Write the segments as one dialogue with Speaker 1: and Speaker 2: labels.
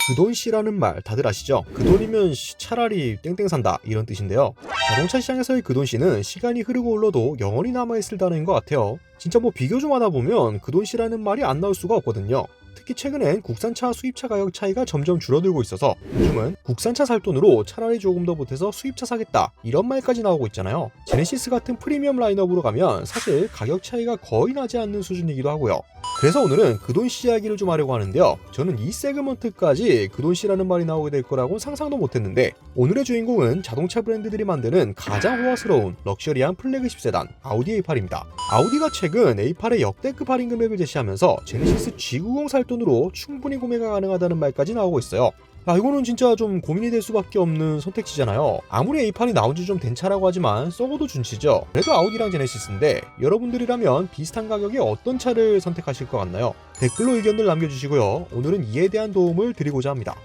Speaker 1: 그돈씨라는 말 다들 아시죠? 그돈이면 차라리 땡땡 산다 이런 뜻인데요. 자동차 시장에서의 그돈씨는 시간이 흐르고 흘러도 영원히 남아있을 단어인 것 같아요. 진짜 뭐 비교 좀 하다 보면 그돈씨라는 말이 안 나올 수가 없거든요. 특히 최근엔 국산차 수입차 가격 차이가 점점 줄어들고 있어서 요즘은 국산차 살 돈으로 차라리 조금 더 보태서 수입차 사겠다 이런 말까지 나오고 있잖아요. 제네시스 같은 프리미엄 라인업으로 가면 사실 가격 차이가 거의 나지 않는 수준이기도 하고요. 그래서 오늘은 그돈씨 이야기를 좀 하려고 하는데요. 저는 이 세그먼트까지 그돈씨라는 말이 나오게 될 거라고는 상상도 못했는데, 오늘의 주인공은 자동차 브랜드들이 만드는 가장 호화스러운 럭셔리한 플래그십 세단 아우디 A8입니다. 아우디가 최근 A8의 역대급 할인 금액을 제시하면서 제네시스 G90 살 돈으로 충분히 구매가 가능하다는 말까지 나오고 있어요. 이거는 진짜 좀 고민이 될 수밖에 없는 선택지잖아요. 아무리 A8이 나온 지 좀 된 차라고 하지만 썩어도 준치죠. 그래도 아우디랑 제네시스인데 여러분들이라면 비슷한 가격에 어떤 차를 선택하실 것 같나요? 댓글로 의견들 남겨주시고요. 오늘은 이에 대한 도움을 드리고자 합니다.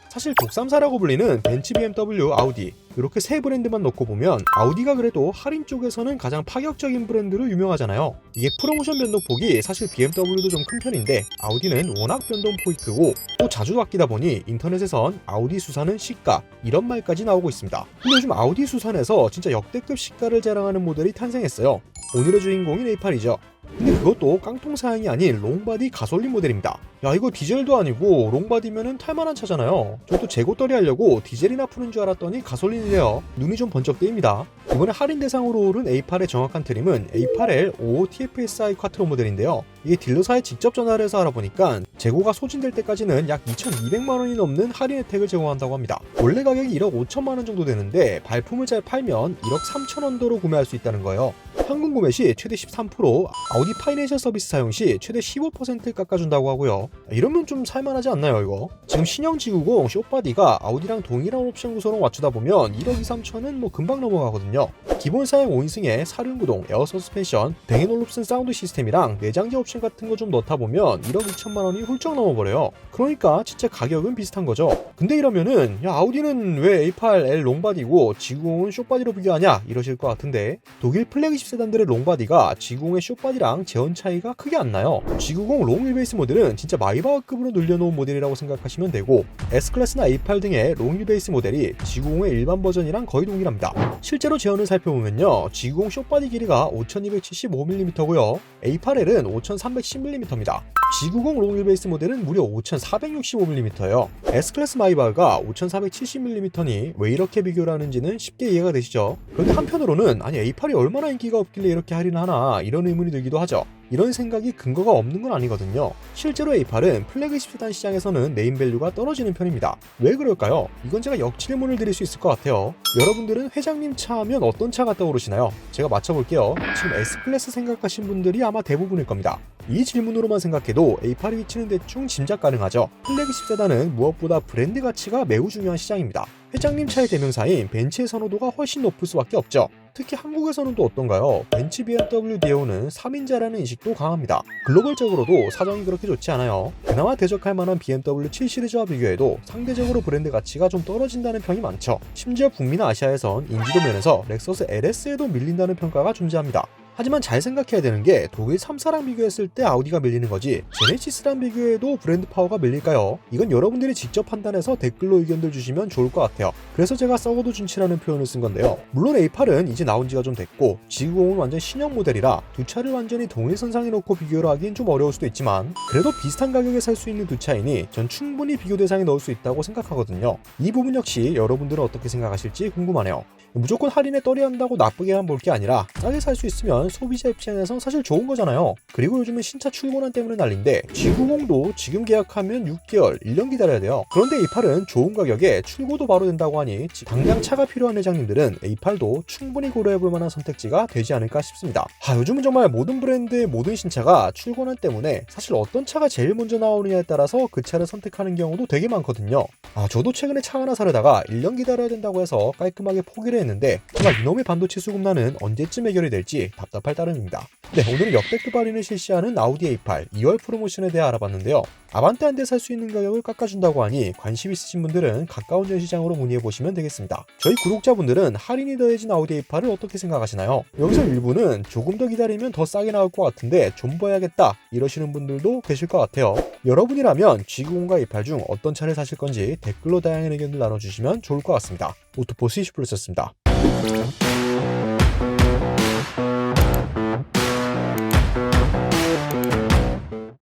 Speaker 1: 사실 독삼사라고 불리는 벤츠, BMW, 아우디 이렇게 세 브랜드만 놓고 보면 아우디가 그래도 할인 쪽에서는 가장 파격적인 브랜드로 유명하잖아요. 이게 프로모션 변동폭이 사실 BMW도 좀 큰 편인데 아우디는 워낙 변동폭이 크고 또 자주 바뀌다 보니 인터넷에선 아우디 수산은 시가 이런 말까지 나오고 있습니다. 근데 요즘 아우디 수산에서 진짜 역대급 시가를 자랑하는 모델이 탄생했어요. 오늘의 주인공인 A8이죠. 근데 그것도 깡통 사양이 아닌 롱바디 가솔린 모델입니다. 이거 디젤도 아니고 롱바디면은 탈만한 차잖아요. 저도 재고떨이 하려고 디젤이나 푸는 줄 알았더니 가솔린이래요. 눈이 좀 번쩍 뜨입니다. 이번에 할인 대상으로 오른 A8의 정확한 트림은 A8L 55 TFSI 쿼트로 모델인데요. 이게 딜러사에 직접 전화를 해서 알아보니까 재고가 소진될 때까지는 약 2,200만원이 넘는 할인 혜택을 제공한다고 합니다. 원래 가격이 1억 5천만원 정도 되는데 발품을 잘 팔면 1억 3천원도로 구매할 수 있다는 거예요. 현금 구매 시 최대 13%, 아우디 파이낸셜 서비스 사용 시 최대 15% 깎아준다고 하고요. 이러면 좀 살만하지 않나요 이거? 지금 신형 G90 숏바디가 아우디랑 동일한 옵션 구성으로 맞추다 보면 1억 2, 3천은 뭐 금방 넘어가거든요. 기본 사양 5인승에 사륜구동, 에어 서스펜션, 뱅앤올룹슨 사운드 시스템이랑 내장재 옵션 같은 거 좀 넣다 보면 1억 2천만 원이 훌쩍 넘어버려요. 그러니까 진짜 가격은 비슷한 거죠. 근데 이러면은 아우디는 왜 A8L 롱바디고 G90은 숏바디로 비교하냐 이러실 것 같은데, 독일 플래그십 세단들의 롱바디가 G90의 숏바디랑 재원 차이가 크게 안 나요. G90 롱 휠베이스 모델은 진짜 마이바흐급으로 늘려놓은 모델이라고 생각하시면 되고, S클래스나 A8 등의 롱 휠베이스 모델이 G90의 일반 버전이랑 거의 동일합니다. 실제로 재원을 살펴보면요, G90 숏바디 길이가 5275mm고요 A8L은 5310mm입니다. G90 롱 휠베이스 모델은 무려 5465mm예요. S클래스 마이바흐가 5470mm니 왜 이렇게 비교를 하는지는 쉽게 이해가 되시죠? 그런데 한편으로는 아니 A8이 얼마나 인기가 없길래 이렇게 할인을 하나 이런 의문이 들기도 하죠. 이런 생각이 근거가 없는 건 아니거든요. 실제로 A8은 플래그십 세단 시장에서는 네임밸류가 떨어지는 편입니다. 왜 그럴까요? 이건 제가 역질문을 드릴 수 있을 것 같아요. 여러분들은 회장님 차 하면 어떤 차가 떠오르시나요? 제가 맞춰볼게요. 지금 S클래스 생각하신 분들이 아마 대부분일 겁니다. 이 질문으로만 생각해도 A8의 위치는 대충 짐작 가능하죠. 플래그십 세단은 무엇보다 브랜드 가치가 매우 중요한 시장입니다. 회장님 차의 대명사인 벤츠의 선호도가 훨씬 높을 수밖에 없죠. 특히 한국에서는 또 어떤가요? 벤츠, BMW, 디오는 3인자라는 인식도 강합니다. 글로벌적으로도 사정이 그렇게 좋지 않아요. 그나마 대적할 만한 BMW 7 시리즈와 비교해도 상대적으로 브랜드 가치가 좀 떨어진다는 평이 많죠. 심지어 북미나 아시아에선 인지도 면에서 렉서스 LS에도 밀린다는 평가가 존재합니다. 하지만 잘 생각해야 되는 게 독일 3사랑 비교했을 때 아우디가 밀리는 거지 제네시스랑 비교해도 브랜드 파워가 밀릴까요? 이건 여러분들이 직접 판단해서 댓글로 의견들 주시면 좋을 것 같아요. 그래서 제가 썩어도 준치라는 표현을 쓴 건데요. 물론 A8은 이제 나온 지가 좀 됐고 G90은 완전 신형 모델이라 두 차를 완전히 동일선상에 놓고 비교를 하긴 좀 어려울 수도 있지만 그래도 비슷한 가격에 살 수 있는 두 차이니 전 충분히 비교 대상에 넣을 수 있다고 생각하거든요. 이 부분 역시 여러분들은 어떻게 생각하실지 궁금하네요. 무조건 할인에 떨이한다고 나쁘게만 볼 게 아니라 싸게 살 수 있으면 소비자 입장에서 사실 좋은 거잖아요. 그리고 요즘은 신차 출고난 때문에 난리인데 G90도 지금 계약하면 6개월, 1년 기다려야 돼요. 그런데 A8은 좋은 가격에 출고도 바로 된다고 하니 당장 차가 필요한 회장님들은 A8도 충분히 고려해볼 만한 선택지가 되지 않을까 싶습니다. 요즘은 정말 모든 브랜드의 모든 신차가 출고난 때문에 사실 어떤 차가 제일 먼저 나오느냐에 따라서 그 차를 선택하는 경우도 되게 많거든요. 저도 최근에 차 하나 사려다가 1년 기다려야 된다고 해서 깔끔하게 포기를 했는데 정말 이놈의 반도체 수급난은 언제쯤 해결이 될지 답답할 따름입니다. 네, 오늘은 역대급 할인을 실시하는 아우디 A8 2월 프로모션에 대해 알아봤는데요. 아반떼 한 대 살 수 있는 가격을 깎아준다고 하니 관심 있으신 분들은 가까운 전시장으로 문의해보시면 되겠습니다. 저희 구독자분들은 할인이 더해진 아우디 A8을 어떻게 생각하시나요? 여기서 일부는 조금 더 기다리면 더 싸게 나올 것 같은데 좀 봐야겠다 이러시는 분들도 계실 것 같아요. 여러분이라면 G90과 A8 중 어떤 차를 사실 건지 댓글로 다양한 의견들 나눠주시면 좋을 것 같습니다. 오토포스 20+였습니다.